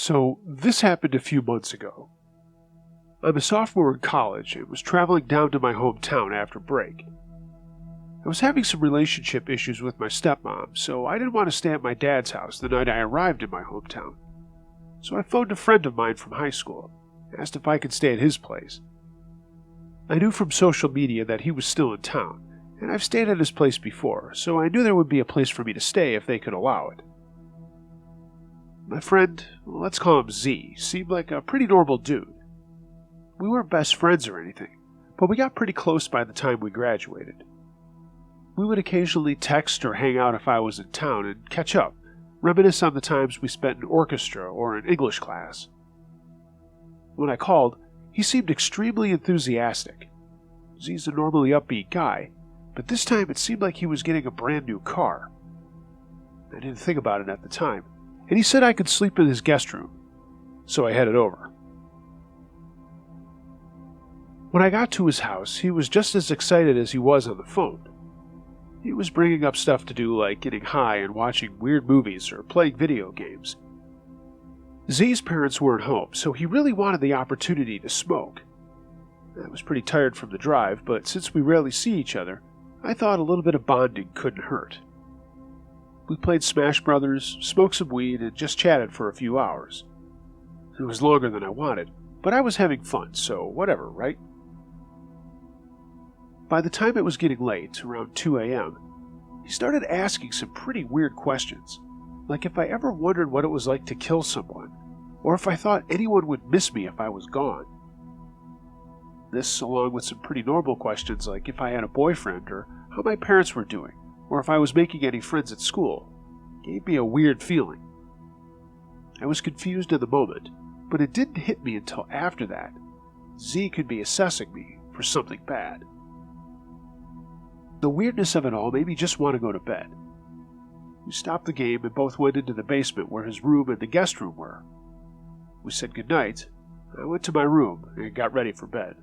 So this happened a few months ago. I'm a sophomore in college and was traveling down to my hometown after break. I was having some relationship issues with my stepmom, so I didn't want to stay at my dad's house the night I arrived in my hometown. So I phoned a friend of mine from high school, asked if I could stay at his place. I knew from social media that he was still in town, and I've stayed at his place before, so I knew there would be a place for me to stay if they could allow it. My friend, let's call him Z, seemed like a pretty normal dude. We weren't best friends or anything, but we got pretty close by the time we graduated. We would occasionally text or hang out if I was in town and catch up, reminisce on the times we spent in orchestra or in English class. When I called, he seemed extremely enthusiastic. Z's a normally upbeat guy, but this time it seemed like he was getting a brand new car. I didn't think about it at the time, and he said I could sleep in his guest room, so I headed over. When I got to his house, he was just as excited as he was on the phone. He was bringing up stuff to do like getting high and watching weird movies or playing video games. Z's parents weren't home, so he really wanted the opportunity to smoke. I was pretty tired from the drive, but since we rarely see each other, I thought a little bit of bonding couldn't hurt. We played Smash Brothers, smoked some weed, and just chatted for a few hours. It was longer than I wanted, but I was having fun, so whatever, right? By the time it was getting late, around 2 a.m., he started asking some pretty weird questions, like if I ever wondered what it was like to kill someone, or if I thought anyone would miss me if I was gone. This, along with some pretty normal questions like if I had a boyfriend, or how my parents were doing, or if I was making any friends at school, gave me a weird feeling. I was confused in the moment, but it didn't hit me until after that. Z could be assessing me for something bad. The weirdness of it all made me just want to go to bed. We stopped the game and both went into the basement where his room and the guest room were. We said goodnight. I went to my room and got ready for bed.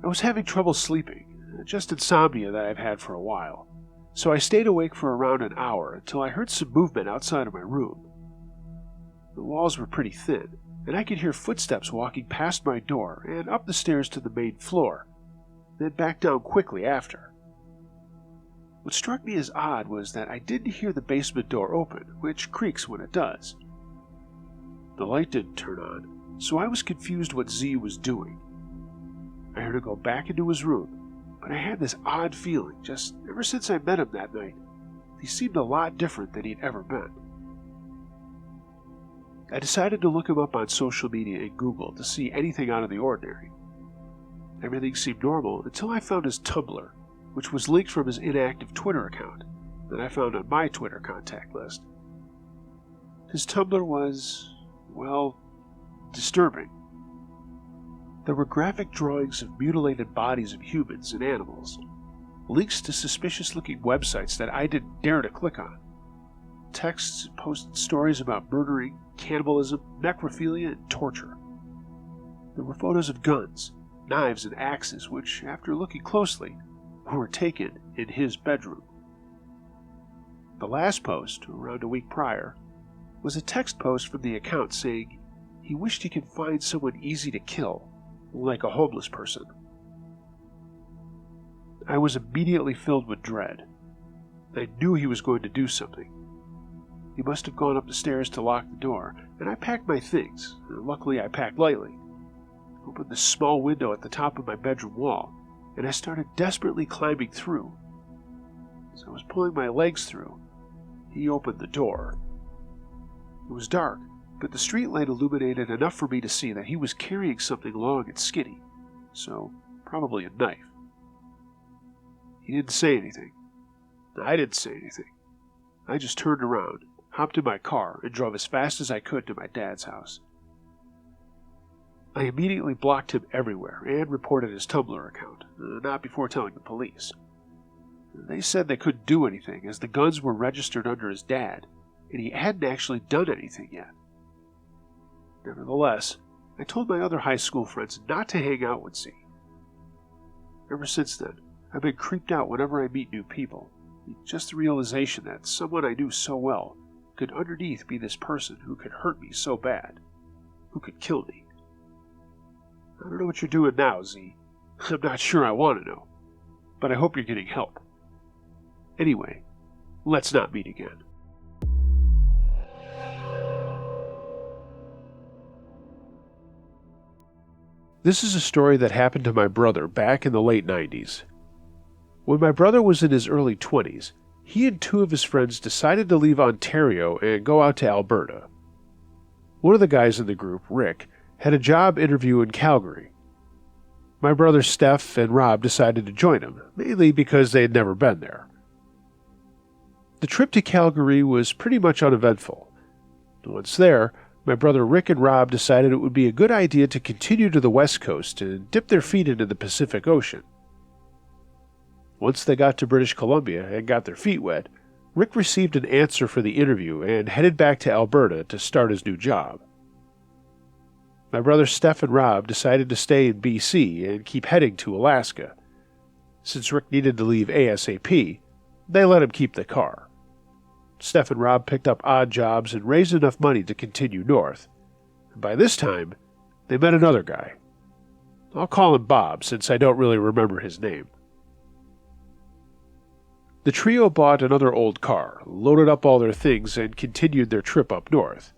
I was having trouble sleeping, just insomnia that I've had for a while, so I stayed awake for around an hour until I heard some movement outside of my room. The walls were pretty thin, and I could hear footsteps walking past my door and up the stairs to the main floor, then back down quickly after. What struck me as odd was that I didn't hear the basement door open, which creaks when it does. The light didn't turn on, so I was confused what Z was doing. I heard him go back into his room, but I had this odd feeling just ever since I met him that night. He seemed a lot different than he'd ever been. I decided to look him up on social media and Google to see anything out of the ordinary. Everything seemed normal until I found his Tumblr, which was linked from his inactive Twitter account that I found on my Twitter contact list. His Tumblr was, well, disturbing. There were graphic drawings of mutilated bodies of humans and animals, links to suspicious-looking websites that I didn't dare to click on, texts and posted stories about murdering, cannibalism, necrophilia, and torture. There were photos of guns, knives, and axes, which, after looking closely, were taken in his bedroom. The last post, around a week prior, was a text post from the account saying he wished he could find someone easy to kill, like a homeless person. I was immediately filled with dread. I knew he was going to do something. He must have gone up the stairs to lock the door, and I packed my things. Luckily, I packed lightly. Opened the small window at the top of my bedroom wall, and I started desperately climbing through. As I was pulling my legs through, he opened the door. It was dark, but the streetlight illuminated enough for me to see that he was carrying something long and skinny, so probably a knife. He didn't say anything. I didn't say anything. I just turned around, hopped in my car, and drove as fast as I could to my dad's house. I immediately blocked him everywhere and reported his Tumblr account, not before telling the police. They said they couldn't do anything as the guns were registered under his dad, and he hadn't actually done anything yet. Nevertheless, I told my other high school friends not to hang out with Z. Ever since then, I've been creeped out whenever I meet new people. Just the realization that someone I knew so well could underneath be this person who could hurt me so bad, who could kill me? I don't know what you're doing now, Z. I'm not sure I want to know, but I hope you're getting help. Anyway, let's not meet again. This is a story that happened to my brother back in the late 90s. When my brother was in his early 20s, he and two of his friends decided to leave Ontario and go out to Alberta. One of the guys in the group, Rick, had a job interview in Calgary. My brothers Steph and Rob decided to join him, mainly because they had never been there. The trip to Calgary was pretty much uneventful. Once there, my brother Rick and Rob decided it would be a good idea to continue to the west coast and dip their feet into the Pacific Ocean. Once they got to British Columbia and got their feet wet, Rick received an answer for the interview and headed back to Alberta to start his new job. My brothers Steph and Rob decided to stay in BC and keep heading to Alaska. Since Rick needed to leave ASAP, they let him keep the car. Steph and Rob picked up odd jobs and raised enough money to continue north. And by this time, they met another guy. I'll call him Bob, since I don't really remember his name. The trio bought another old car, loaded up all their things, and continued their trip up north.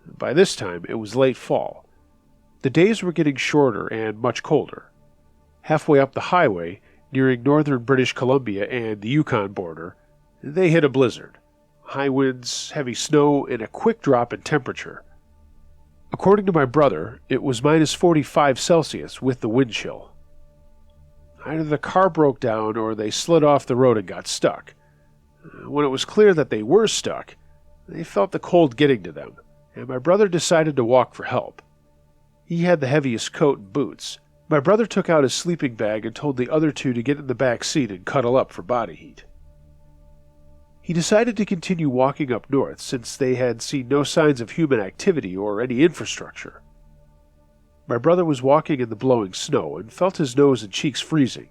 By this time, it was late fall. The days were getting shorter and much colder. Halfway up the highway, nearing northern British Columbia and the Yukon border, they hit a blizzard. High winds, heavy snow, and a quick drop in temperature. According to my brother, it was minus 45 Celsius with the wind chill. Either the car broke down or they slid off the road and got stuck. When it was clear that they were stuck, they felt the cold getting to them, and my brother decided to walk for help. He had the heaviest coat and boots. My brother took out his sleeping bag and told the other two to get in the back seat and cuddle up for body heat. He decided to continue walking up north since they had seen no signs of human activity or any infrastructure. My brother was walking in the blowing snow and felt his nose and cheeks freezing.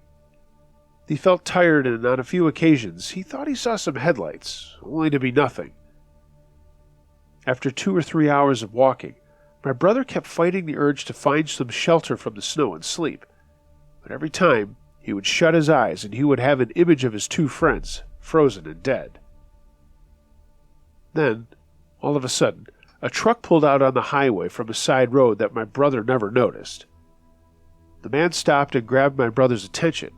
He felt tired, and on a few occasions he thought he saw some headlights, only to be nothing. After 2 or 3 hours of walking, my brother kept fighting the urge to find some shelter from the snow and sleep, but every time he would shut his eyes and he would have an image of his two friends, frozen and dead. Then, all of a sudden, a truck pulled out on the highway from a side road that my brother never noticed. The man stopped and grabbed my brother's attention,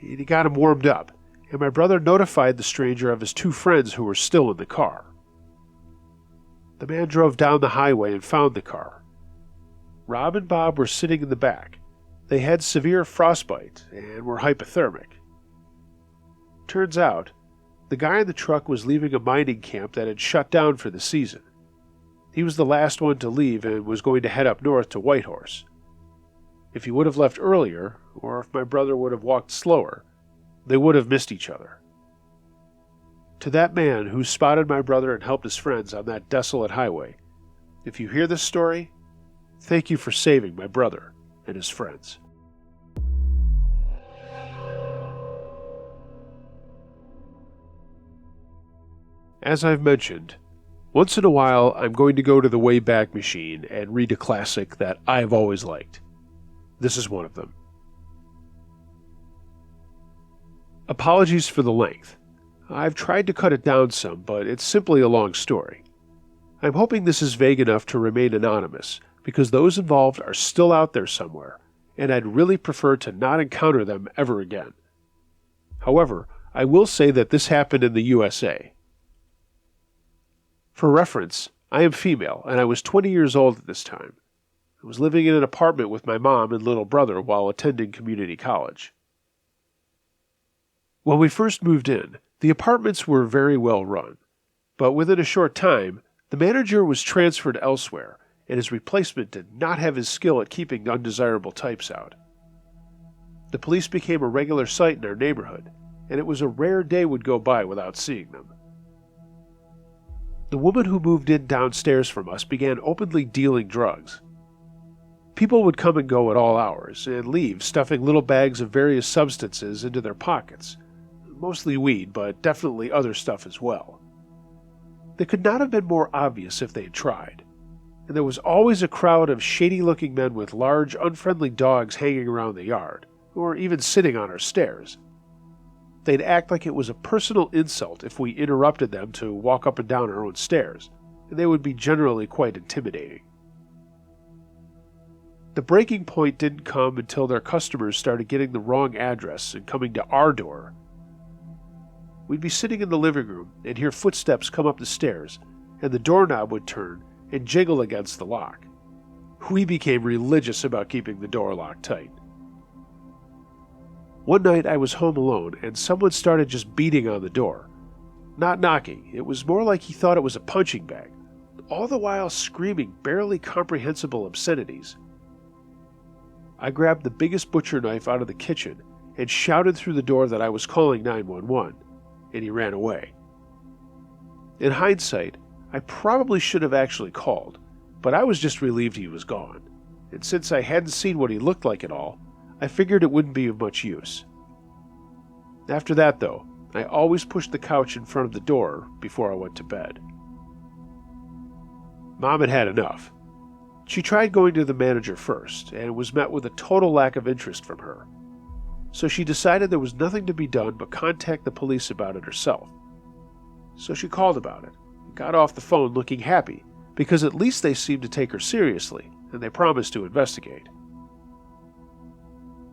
and he got him warmed up, and my brother notified the stranger of his two friends who were still in the car. The man drove down the highway and found the car. Rob and Bob were sitting in the back. They had severe frostbite and were hypothermic. Turns out, the guy in the truck was leaving a mining camp that had shut down for the season. He was the last one to leave and was going to head up north to Whitehorse. If he would have left earlier, or if my brother would have walked slower, they would have missed each other. To that man who spotted my brother and helped his friends on that desolate highway, if you hear this story, thank you for saving my brother and his friends. As I've mentioned, once in a while I'm going to go to the Wayback Machine and read a classic that I've always liked. This is one of them. Apologies for the length. I've tried to cut it down some, but it's simply a long story. I'm hoping this is vague enough to remain anonymous, because those involved are still out there somewhere, and I'd really prefer to not encounter them ever again. However, I will say that this happened in the USA. For reference, I am female, and I was 20 years old at this time. I was living in an apartment with my mom and little brother while attending community college. When we first moved in, the apartments were very well run, but within a short time, the manager was transferred elsewhere, and his replacement did not have his skill at keeping undesirable types out. The police became a regular sight in our neighborhood, and it was a rare day would go by without seeing them. The woman who moved in downstairs from us began openly dealing drugs. People would come and go at all hours, and leave stuffing little bags of various substances into their pockets. Mostly weed, but definitely other stuff as well. They could not have been more obvious if they had tried. And there was always a crowd of shady-looking men with large, unfriendly dogs hanging around the yard, or even sitting on our stairs. They'd act like it was a personal insult if we interrupted them to walk up and down our own stairs, and they would be generally quite intimidating. The breaking point didn't come until their customers started getting the wrong address and coming to our door. We'd be sitting in the living room and hear footsteps come up the stairs, and the doorknob would turn and jiggle against the lock. We became religious about keeping the door locked tight. One night I was home alone, and someone started just beating on the door. Not knocking, it was more like he thought it was a punching bag, all the while screaming barely comprehensible obscenities. I grabbed the biggest butcher knife out of the kitchen and shouted through the door that I was calling 911, and he ran away. In hindsight, I probably should have actually called, but I was just relieved he was gone, and since I hadn't seen what he looked like at all, I figured it wouldn't be of much use. After that, though, I always pushed the couch in front of the door before I went to bed. Mom had had enough. She tried going to the manager first, and was met with a total lack of interest from her. So she decided there was nothing to be done but contact the police about it herself. So she called about it, and got off the phone looking happy, because at least they seemed to take her seriously, and they promised to investigate.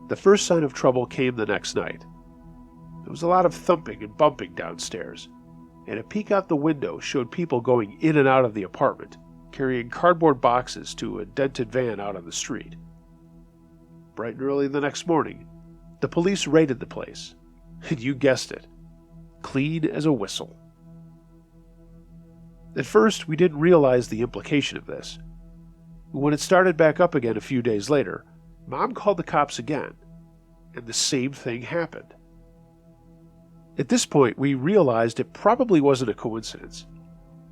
The first sign of trouble came the next night. There was a lot of thumping and bumping downstairs, and a peek out the window showed people going in and out of the apartment, carrying cardboard boxes to a dented van out on the street. Bright and early the next morning, the police raided the place, and you guessed it, clean as a whistle. At first, we didn't realize the implication of this. When it started back up again a few days later, Mom called the cops again, and the same thing happened. At this point, we realized it probably wasn't a coincidence.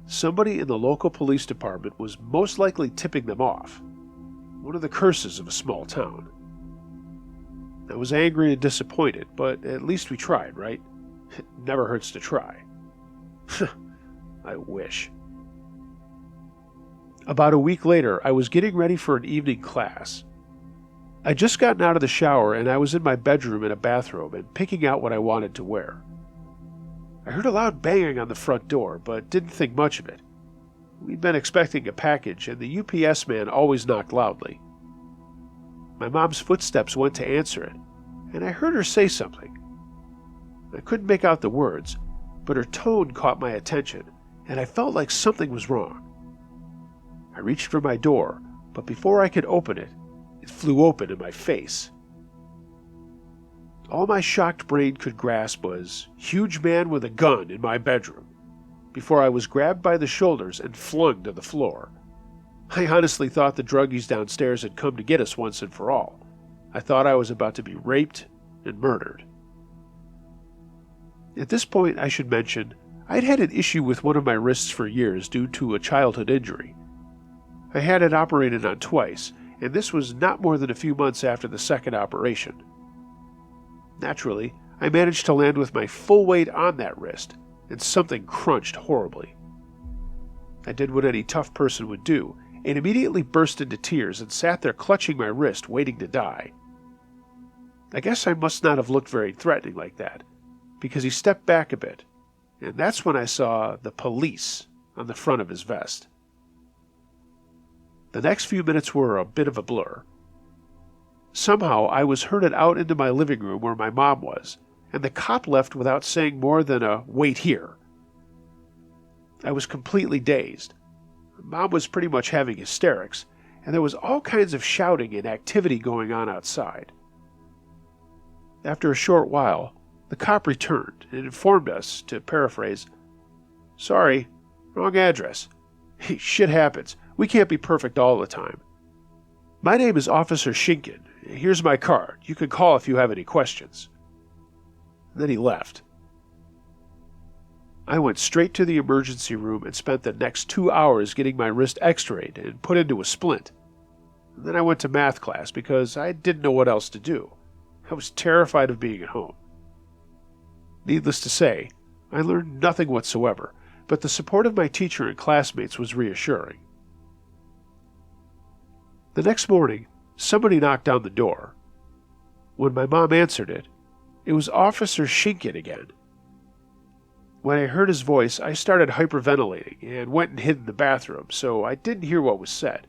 Somebody in the local police department was most likely tipping them off. One of the curses of a small town. I was angry and disappointed, but at least we tried, right? It never hurts to try. I wish. About a week later, I was getting ready for an evening class. I'd just gotten out of the shower and I was in my bedroom in a bathrobe and picking out what I wanted to wear. I heard a loud banging on the front door, but didn't think much of it. We'd been expecting a package, and the UPS man always knocked loudly. My mom's footsteps went to answer it, and I heard her say something. I couldn't make out the words, but her tone caught my attention, and I felt like something was wrong. I reached for my door, but before I could open it, it flew open in my face. All my shocked brain could grasp was, "Huge man with a gun in my bedroom," before I was grabbed by the shoulders and flung to the floor. I honestly thought the druggies downstairs had come to get us once and for all. I thought I was about to be raped and murdered. At this point, I should mention, I'd had an issue with one of my wrists for years due to a childhood injury. I had it operated on twice, and this was not more than a few months after the second operation. Naturally, I managed to land with my full weight on that wrist, and something crunched horribly. I did what any tough person would do, and immediately burst into tears and sat there clutching my wrist, waiting to die. I guess I must not have looked very threatening like that, because he stepped back a bit, and that's when I saw the police on the front of his vest. The next few minutes were a bit of a blur. Somehow I was herded out into my living room where my mom was, and the cop left without saying more than a "wait here." I was completely dazed. Mom was pretty much having hysterics, and there was all kinds of shouting and activity going on outside. After a short while, the cop returned and informed us, to paraphrase, "Sorry, wrong address. Hey, shit happens. We can't be perfect all the time. My name is Officer Shinkin. Here's my card. You can call if you have any questions." Then he left. I went straight to the emergency room and spent the next 2 hours getting my wrist x-rayed and put into a splint. And then I went to math class because I didn't know what else to do. I was terrified of being at home. Needless to say, I learned nothing whatsoever, but the support of my teacher and classmates was reassuring. The next morning, somebody knocked on the door. When my mom answered it, it was Officer Schinken again. When I heard his voice, I started hyperventilating and went and hid in the bathroom, so I didn't hear what was said.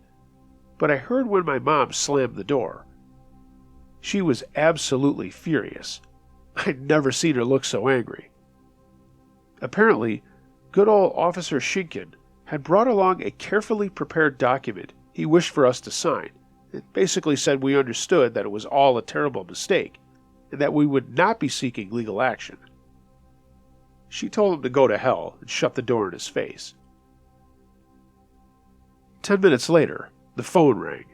But I heard when my mom slammed the door. She was absolutely furious. I'd never seen her look so angry. Apparently, good old Officer Schinken had brought along a carefully prepared document he wished for us to sign. It basically said we understood that it was all a terrible mistake, and that we would not be seeking legal action. She told him to go to hell and shut the door in his face. 10 minutes later, the phone rang.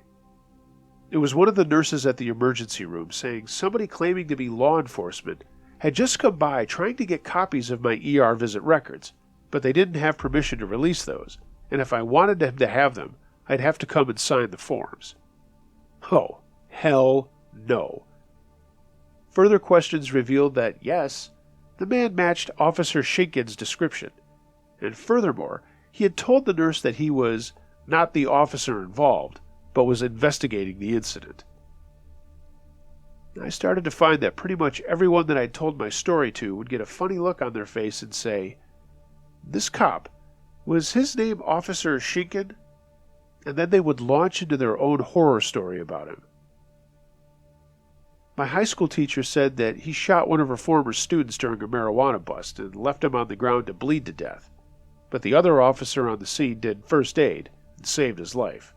It was one of the nurses at the emergency room saying somebody claiming to be law enforcement had just come by trying to get copies of my ER visit records, but they didn't have permission to release those, and if I wanted them to have them, I'd have to come and sign the forms. Oh, hell no. Further questions revealed that, yes, the man matched Officer Schinken's description, and furthermore, he had told the nurse that he was not the officer involved, but was investigating the incident. I started to find that pretty much everyone that I'd told my story to would get a funny look on their face and say, "This cop, was his name Officer Schinken?" And then they would launch into their own horror story about him. My high school teacher said that he shot one of her former students during a marijuana bust and left him on the ground to bleed to death, but the other officer on the scene did first aid and saved his life.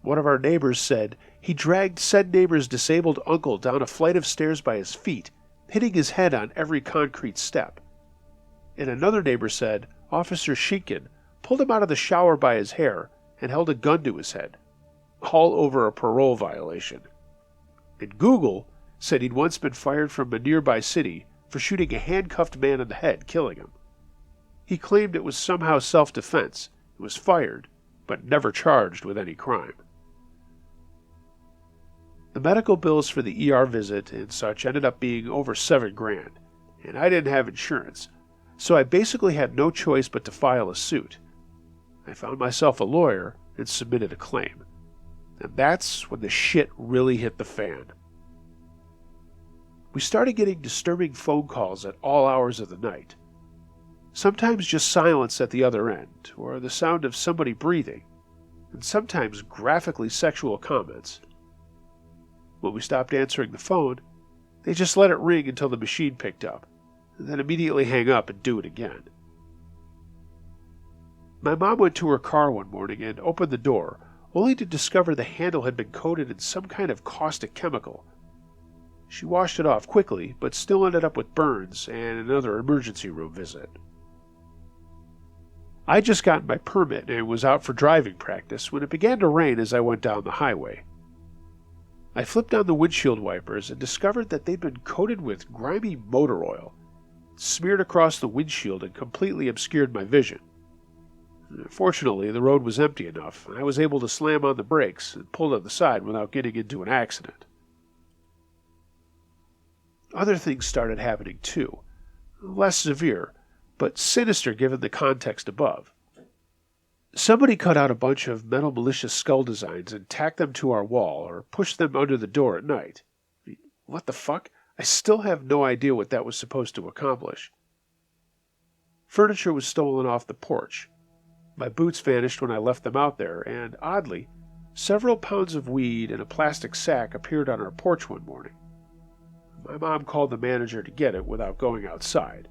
One of our neighbors said he dragged said neighbor's disabled uncle down a flight of stairs by his feet, hitting his head on every concrete step. And another neighbor said Officer Schinken pulled him out of the shower by his hair and held a gun to his head, all over a parole violation. And Google said he'd once been fired from a nearby city for shooting a handcuffed man in the head, killing him. He claimed it was somehow self-defense and was fired, but never charged with any crime. The medical bills for the ER visit and such ended up being over $7,000, and I didn't have insurance, so I basically had no choice but to file a suit. I found myself a lawyer and submitted a claim. And that's when the shit really hit the fan. We started getting disturbing phone calls at all hours of the night. Sometimes just silence at the other end, or the sound of somebody breathing, and sometimes graphically sexual comments. When we stopped answering the phone, they just let it ring until the machine picked up, and then immediately hang up and do it again. My mom went to her car one morning and opened the door, only to discover the handle had been coated in some kind of caustic chemical. She washed it off quickly, but still ended up with burns and another emergency room visit. I'd just gotten my permit and was out for driving practice when it began to rain as I went down the highway. I flipped on the windshield wipers and discovered that they'd been coated with grimy motor oil, smeared across the windshield and completely obscured my vision. Fortunately, the road was empty enough, and I was able to slam on the brakes and pull to the side without getting into an accident. Other things started happening too, less severe, but sinister given the context above. Somebody cut out a bunch of metal malicious skull designs and tacked them to our wall or pushed them under the door at night. What the fuck? I still have no idea what that was supposed to accomplish. Furniture was stolen off the porch. My boots vanished when I left them out there, and oddly, several pounds of weed in a plastic sack appeared on our porch one morning. My mom called the manager to get it without going outside.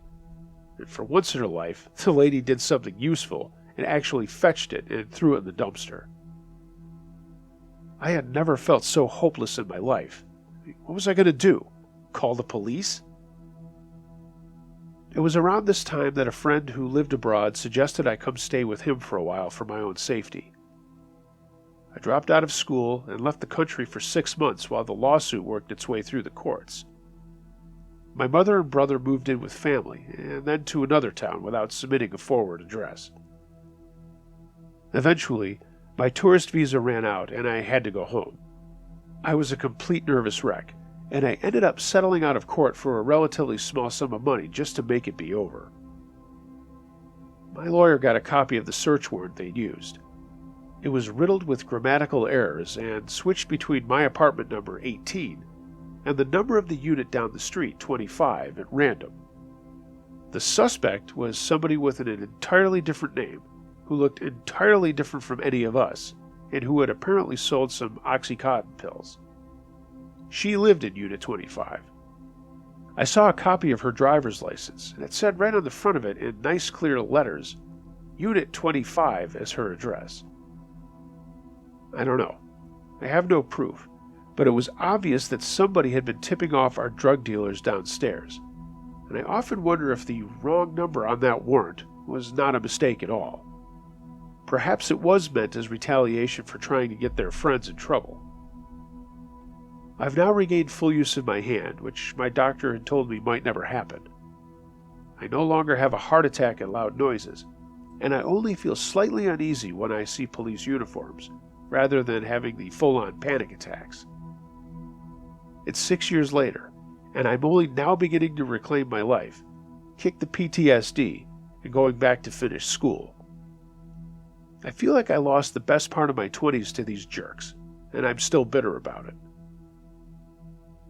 And for once in her life, the lady did something useful and actually fetched it and threw it in the dumpster. I had never felt so hopeless in my life. What was I going to do? Call the police? It was around this time that a friend who lived abroad suggested I come stay with him for a while for my own safety. I dropped out of school and left the country for 6 months while the lawsuit worked its way through the courts. My mother and brother moved in with family, and then to another town without submitting a forward address. Eventually, my tourist visa ran out and I had to go home. I was a complete nervous wreck, and I ended up settling out of court for a relatively small sum of money just to make it be over. My lawyer got a copy of the search warrant they'd used. It was riddled with grammatical errors and switched between my apartment number 18 and the number of the unit down the street, 25, at random. The suspect was somebody with an entirely different name, who looked entirely different from any of us, and who had apparently sold some Oxycontin pills. She lived in Unit 25. I saw a copy of her driver's license, and it said right on the front of it in nice clear letters, Unit 25 as her address. I don't know. I have no proof, but it was obvious that somebody had been tipping off our drug dealers downstairs, and I often wonder if the wrong number on that warrant was not a mistake at all. Perhaps it was meant as retaliation for trying to get their friends in trouble. I've now regained full use of my hand, which my doctor had told me might never happen. I no longer have a heart attack at loud noises, and I only feel slightly uneasy when I see police uniforms, rather than having the full-on panic attacks. It's 6 years later, and I'm only now beginning to reclaim my life, kick the PTSD, and going back to finish school. I feel like I lost the best part of my 20s to these jerks, and I'm still bitter about it.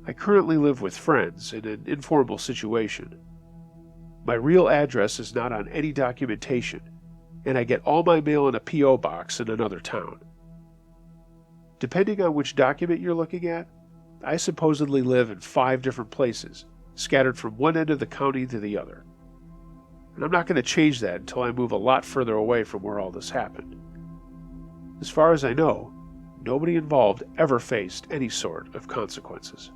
I currently live with friends in an informal situation. My real address is not on any documentation, and I get all my mail in a P.O. box in another town. Depending on which document you're looking at, I supposedly live in 5 different places, scattered from one end of the county to the other. And I'm not going to change that until I move a lot further away from where all this happened. As far as I know, nobody involved ever faced any sort of consequences.